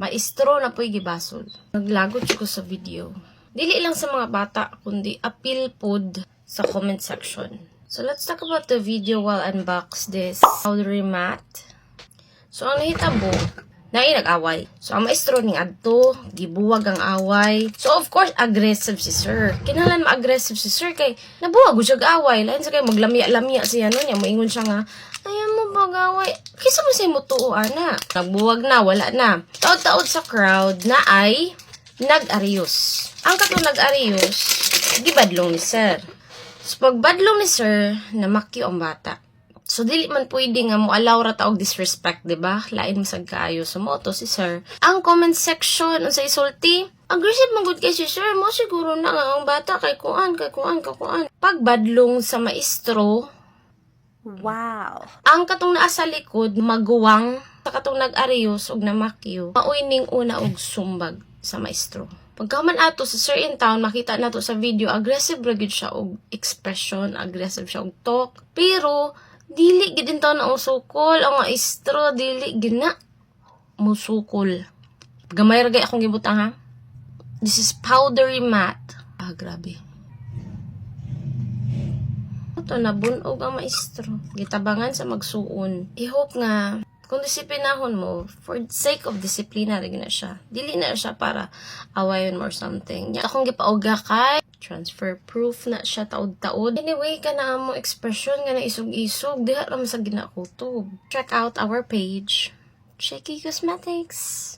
Maestro na po'y gibasol. Naglagot ko sa video. Dili lang sa mga bata, kundi appeal pod sa comment section. So let's talk about the video while unbox this powdery matte. So ang nahitabo, nag-away. So ang maestro ning adto, gibuwag ang away. So of course, aggressive si sir. Kinahanglan ma-aggressive si sir kay nabuwag siya away. Lain sa kay maglamya-lamya siya no niya, moingon siya nga, ayaw mo mag-away. Kisa mo siya mo tuo, ana. Nagbuwag na, wala na. Taod-taod sa crowd na ay nag-arios. Ang katong nag-arios, gibadlong ni sir. So pagbadlong ni sir, namakyo ang bata. So, dili man pwede nga mo allow ra taog disrespect, diba? Lain masag kaayo. So, mo to si sir. Ang comment section, sa isulti, aggressive magud kay si sir. Mo siguro na nga ang bata kay kuan. Pagbadlong sa maestro, Wow. ang katong naa sa likod, maguwang, sa katong nag-arios og namakyo, maoy ning una og sumbag sa maestro. Pagkaman ato sa sir in town, makita nato sa video, aggressive ra gyud siya og expression, aggressive siya og talk. Pero, dili gid taw na usukol ang maestro, dili gina musukol. Gamay ra gay akong gibutang ha. This is powdery matte. Grabe. Ito nabunog ang maestro. Gitabangan sa magsuon. I hope nga kung disiplinahon mo, for the sake of disiplina rin na siya. Dili na siya para awayon mo or something. Akong gipauga kay transfer proof na siya taod-taod. Anyway, kana mo expression nga na isog-isog, diha ra sa ginakutob. Check out our page, Cheeky Cosmetics.